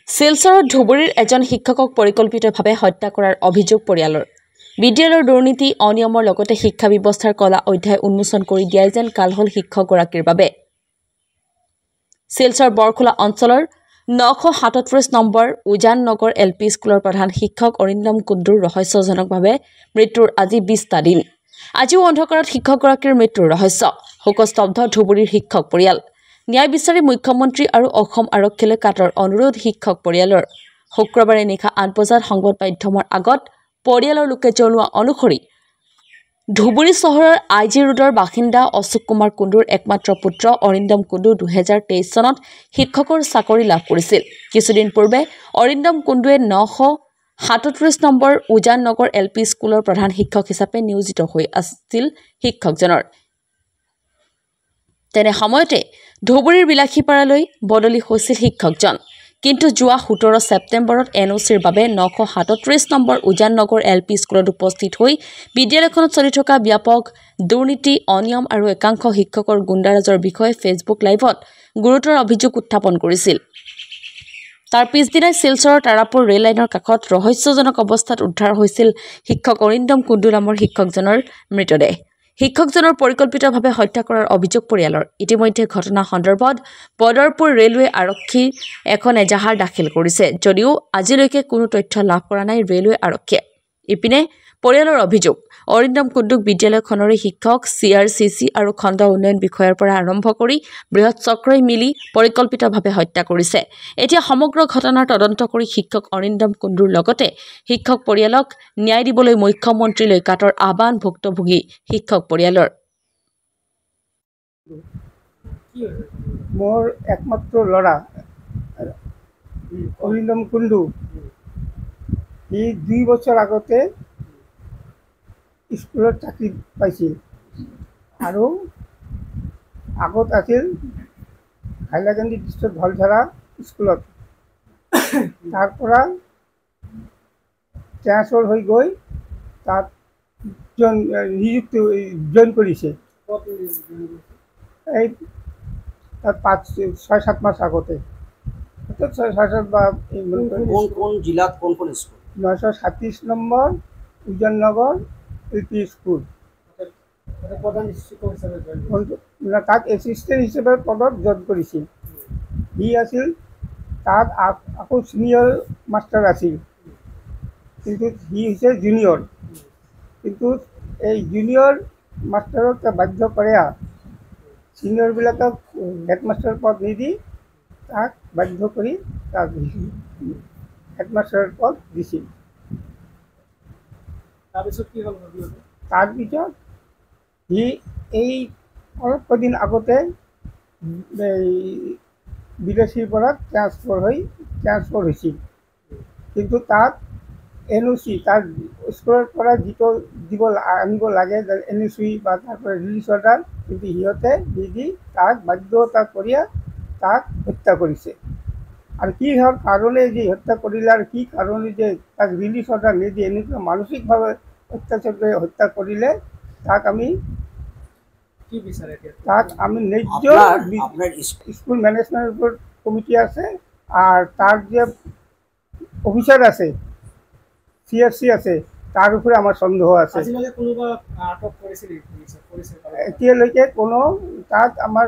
শিলচৰত ধুবুৰীৰ এজন শিক্ষকক পৰিকল্পিতভাৱে হত্যা কৰাৰ অভিযোগ পৰিয়ালৰ। বিদ্যালয়ৰ দুৰ্নীতি অনিয়মৰ লগতে শিক্ষা ব্যৱস্থাৰ কলা অধ্যায় উন্মোচন কৰি দিয়াই যেন কাল হল শিক্ষকগৰাকীৰ বাবে। শিলচৰ বৰখোলা অঞ্চলৰ 937 নম্বৰ উজান নগৰ LP স্কুলৰ প্ৰধান শিক্ষক অৰিন্দম কুণ্ডুৰ ৰহস্যজনকভাৱে মৃত্যুৰ আজি 20টা দিন। আজিও অন্ধকাৰত শিক্ষকগৰাকীৰ মৃত্যুৰ ৰহস্য। শোকস্তব্ধ ধুবুৰীৰ শিক্ষক পৰিয়াল। ন্যায় বিচাৰি মুখ্যমন্ত্ৰী আৰু অসম আৰক্ষীলৈ কাটৰ অনুৰোধ শিক্ষক পৰিয়ালৰ। শুক্ৰবাৰে নিশা 8 বজাত সংবাদ মাধ্যমৰ আগত পৰিয়ালৰ লোকে জনোৱা অনুসৰি ধুবুৰী চহৰৰ IG ৰোডৰ বাসিন্দা অশোক কুমাৰ কুণ্ডুৰ একমাত্ৰ পুত্ৰ অৰিন্দম কুণ্ডু 2023 চনত শিক্ষকৰ চাকৰি লাভ কৰিছিল। কিছুদিন পূৰ্বে অৰিন্দম কুণ্ডুৱে 937 নম্বৰ উজান নগৰ LP স্কুলৰ প্ৰধান শিক্ষক হিচাপে নিয়োজিত হৈ আছিল শিক্ষকজনৰ। তেনে সময়তে ধুবুৰীৰ বিলাসীপাৰালৈ বদলি হৈছিল শিক্ষকজন। কিন্তু যোৱা 17 ছেপ্টেম্বৰত NOCৰ বাবে 937 নম্বৰ উজান নগৰ LP স্কুলত উপস্থিত হৈ বিদ্যালয়খনত চলি থকা ব্যাপক দুৰ্নীতি অনিয়ম আৰু একাংশ শিক্ষকৰ গুণ্ডাৰাজৰ বিষয়ে ফেচবুক লাইভত গুৰুতৰ অভিযোগ উত্থাপন কৰিছিল। তাৰ পিছদিনাই শিলচৰৰ তাৰাপুৰ ৰেল লাইনৰ কাষত ৰহস্যজনক অৱস্থাত উদ্ধাৰ হৈছিল শিক্ষক অৰিন্দম কুণ্ডু নামৰ শিক্ষকজনৰ মৃতদেহ। শিক্ষকজনৰ পৰিকল্পিতভাৱে হত্যা কৰাৰ অভিযোগ পৰিয়ালৰ। ইতিমধ্যে ঘটনা সন্দৰ্ভত বদৰপুৰ ৰেলৱে আৰক্ষী এখন এজাহাৰ দাখিল কৰিছে যদিও আজিলৈকে কোনো তথ্য লাভ কৰা নাই ৰেলৱে আৰক্ষীয়ে। ইপিনে পৰিয়ালৰ অভিযোগ অৰিন্দম কুণ্ডুক বিদ্যালয়খনৰে শিক্ষক CRCC আৰু খণ্ড উন্নয়ন বিষয়াৰ পৰা আৰম্ভ কৰি বৃহৎ চক্ৰই মিলি পৰিকল্পিতভাৱে হত্যা কৰিছে। এতিয়া সমগ্ৰ ঘটনাৰ তদন্ত কৰি শিক্ষক অৰিন্দম কুণ্ডুৰ লগতে শিক্ষক পৰিয়ালক ন্যায় দিবলৈ মুখ্যমন্ত্ৰীলৈ কাটৰ আহ্বান ভুক্তভোগী শিক্ষক পৰিয়ালৰ। মোৰ একমাত্ৰ ল'ৰা অৰিন্দম কুণ্ডু সি 2 বছৰ আগতে স্কুলত চাকৰি পাইছিল আৰু আগত আছিল হাইলাকান্দি ডিষ্ট্ৰিক্ট ভালধাৰা স্কুলত। তাৰ পৰা ট্ৰান্সফাৰ হৈ গৈ তাত নিযুক্তি জইন কৰিছে। এই তাত 5-6-7 মাস আগতে 6-7 বা কোন জিলাত কোন স্কুল 937 নম্বৰ উজান নগৰ LP স্কুল তাত এছিষ্টেণ্ট হিচাপে পদত জইন কৰিছিল। সি আছিল তাত আকৌ ছিনিয়ৰ মাষ্টাৰ আছিল কিন্তু সি হৈছে জুনিয়ৰ। কিন্তু এই জুনিয়ৰ মাষ্টাৰক বাধ্য কৰে ছিনিয়ৰবিলাকক হেডমাষ্টাৰ পদ নিদি তাক বাধ্য কৰি তাক হেডমাষ্টাৰৰ পদ দিছিল। তাৰপিছত কি হ'ল? তাৰপিছত সি এই অলপ দিন আগতে বিদেশীৰ পৰা ট্ৰান্সফাৰ হৈছিল কিন্তু তাত NOC তাৰ স্কুলৰ পৰা যিটো আনিব লাগে NOC বা তাৰপৰা ৰিলিজ অৰ্ডাৰ কিন্তু সিহঁতে নিদি তাক বাধ্যতা কৰি তাক হত্যা কৰিছে। আৰু কি হোৱাৰ কাৰণে যে হত্যা কৰিলে আৰু কি কাৰণে যে তাক ৰিলিজ অৰ্ডাৰ নিদি এনেকুৱা মানসিকভাৱে অত্যাচাৰ কৰি হত্যা কৰিলে তাক আমি কি বিচাৰে? তাক আমি স্কুল মেনেজমেণ্ট ওপৰত কমিটি আছে আৰু তাৰ যে অফিচাৰ আছে CRC আছে তাৰ উপৰে আমাৰ সন্দেহ আছে। এতিয়ালৈকে কোনো তাত আমাৰ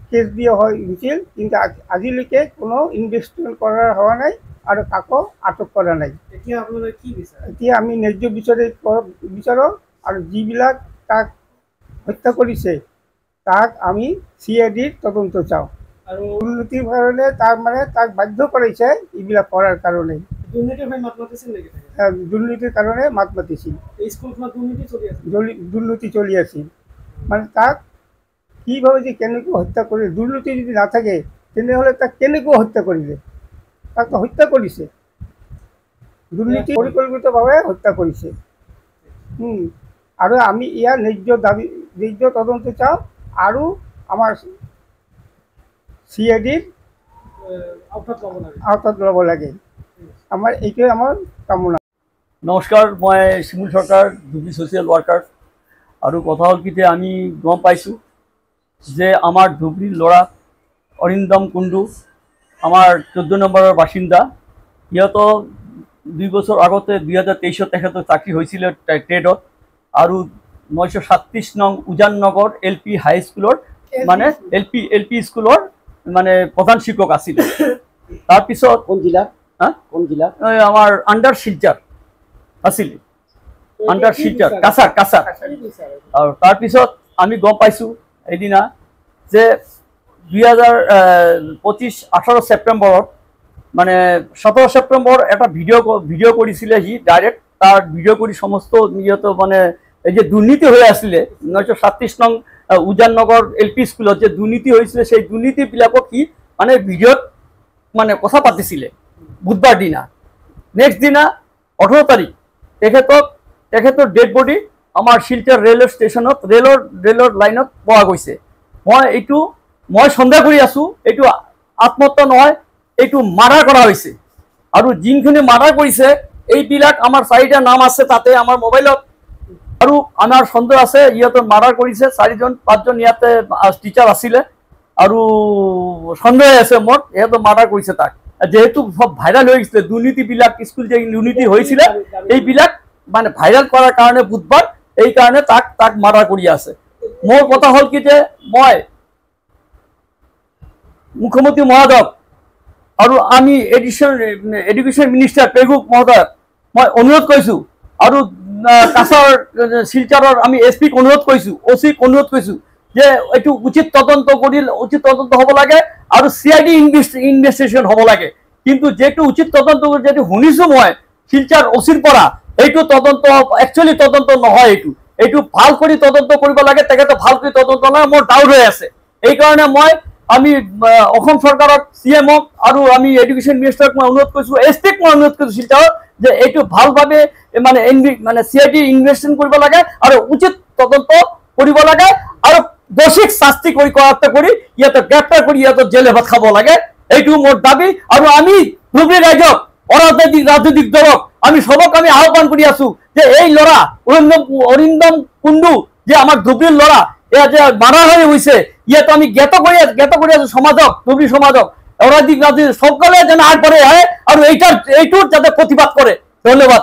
কেছ দিয়া হৈছিল কিন্তু আজিলৈকে কোনো ইনভেষ্টিগেশ্যন কৰা হোৱা নাই আৰু কাকো আটক কৰা নাই। এতিয়া আমি ন্যায্য বিচাৰোঁ আৰু যিবিলাক তাক হত্যা কৰিছে তাক আমি CIDৰ তদন্ত চাওঁ আৰু দুৰ্নীতিৰ কাৰণে তাক বাধ্য কৰিছে এইবিলাক কৰাৰ কাৰণে। দুৰ্নীতিৰ কাৰণে মাত মাতিছিল। দুৰ্নীতি চলি আছিল মানে তাক কিভাৱে যে কেনেকৈ হত্যা কৰিলে। দুৰ্নীতি যদি নাথাকে তেনেহ'লে তাক কেনেকৈ হত্যা কৰিলে? তাক হত্যা কৰিছে, দুৰ্নীতি পৰিকল্পিতভাৱে হত্যা কৰিছে। আৰু আমি ইয়াৰ ন্যায্য তদন্ত চাওঁ আৰু আমাৰ CIDৰ আওতাত ল'ব লাগে। আমাৰ এইটোৱে আমাৰ কামনা। নমস্কাৰ, মই শিমুল চৰকাৰ ধুবুৰী ছ'চিয়েল ৱাৰ্কাৰ। আৰু কথা হ'ল কি আমি গম পাইছোঁ যে আমাৰ ধুবুৰীৰ ল'ৰা অৰিন্দম কুণ্ডু আমাৰ 14 নম্বৰৰ বাসিন্দা। সিহঁত 2 বছৰ আগতে 2023 তেখেতৰ চাকৰি হৈছিল ট্ৰেডত আৰু 937 নং উজান নগৰ LP হাই স্কুলৰ মানে LP স্কুলৰ মানে প্ৰধান শিক্ষক আছিল। তাৰপিছত কোন জিলা কোন জিলা আমাৰ আণ্ডাৰ শিলচৰ আছিল, আণ্ডাৰ শিলচৰ কাছাৰ। আৰু তাৰপিছত আমি গম পাইছোঁ এদিনা যে 2025 18 ছেপ্টেম্বৰত মানে 17 ছেপ্টেম্বৰ এটা ভিডিঅ' কৰিছিলে সি ডাইৰেক্ট তাৰ ভিডিঅ' কৰি সমস্ত নিহত মানে এই যে দুৰ্নীতি হৈ আছিলে 937 নং উজান নগৰ LP স্কুলত যে দুৰ্নীতি হৈছিলে সেই দুৰ্নীতিবিলাকক সি মানে ভিডিঅ'ত মানে কথা পাতিছিলে বুধবাৰ দিনা। নেক্সট দিনা 18 তাৰিখ তেখেতৰ ডেড বডি আমাৰ শিলচৰ ৰেলৱে ষ্টেচনত ৰেলৰ লাইনত পোৱা গৈছে। মই সন্দেহ কৰি আছোঁ এইটো আত্মহত্যা নহয়, এইটো মাৰ্ডাৰ কৰা হৈছে। আৰু যিখিনি মাৰ্ডাৰ কৰিছে এইবিলাক আমাৰ 4টা নাম আছে তাতে আমাৰ মোবাইলত, আৰু আমাৰ সন্দেহ আছে ইহঁতৰ মাৰ্ডাৰ কৰিছে 4জন 5জন ইয়াতে টিচাৰ আছিলে আৰু সন্দেহ আছে মোৰ ইহঁতৰ মাৰ্ডাৰ কৰিছে তাক। যেহেতু সব ভাইৰাল হৈ গৈছিলে দুৰ্নীতিবিলাক স্কুল যে দুৰ্নীতি হৈছিলে এইবিলাক মানে ভাইৰাল কৰাৰ কাৰণে বুধবাৰ এই কাৰণে তাক মাৰ্ডাৰ কৰি আছে। মোৰ কথা হ'ল কি যে মই মুখ্যমন্ত্ৰী মহোদয়ক আৰু আমি এডুকেশ্যন মিনিষ্টাৰ পেগুক মহোদয়ক মই অনুৰোধ কৰিছোঁ আৰু কাছাৰ শিলচৰৰ আমি SPক অনুৰোধ কৰিছোঁ, OCক অনুৰোধ কৰিছোঁ যে এইটো উচিত তদন্ত হ'ব লাগে আৰু CID ইনভেষ্টিগেশ্যন হ'ব লাগে। কিন্তু যেটো উচিত তদন্ত যেটো শুনিছোঁ মই শিলচৰ OCৰ পৰা এইটো তদন্ত একচুৱেলি তদন্ত নহয়, এইটো ভাল কৰি তদন্ত কৰিব লাগে, তেখেতে ভাল কৰি তদন্ত নহয়, মোৰ ডাউট হৈ আছে। এইকাৰণে আমি অসম চৰকাৰক CMক আৰু আমি এডুকেশ্যন মিনিষ্টাৰক মই অনুৰোধ কৰিছোঁ, SPক মই অনুৰোধ কৰিছোঁ শিলচৰত যে এইটো ভালভাৱে মানে CID ইনভেষ্টিগেশ্যন কৰিব লাগে আৰু উচিত তদন্ত কৰিব লাগে আৰু দোষীক শাস্তি কৰাতে কৰি ইয়াতে গ্ৰেপ্তাৰ কৰি ইয়াতে জেল হেফাজত খাব লাগে। এইটো মোৰ দাবী। আৰু আমি ধুবুৰী ৰাইজক ৰাজনৈতিক দলক আমি সবক আমি আহ্বান কৰি আছোঁ যে এই ল'ৰা অৰিন্দম কুণ্ডু যে আমাৰ ধুবুৰীৰ ল'ৰা এয়া যে মাৰ্ডাৰ হৈ গৈছে ইয়াত আমি জ্ঞাত কৰি আছোঁ সমাজক, ধুবুৰী সমাজক অৰাজনৈতিক সকলে যেন আগবাঢ়ি আহে আৰু এইটোৰ যাতে প্ৰতিবাদ কৰে। ধন্যবাদ।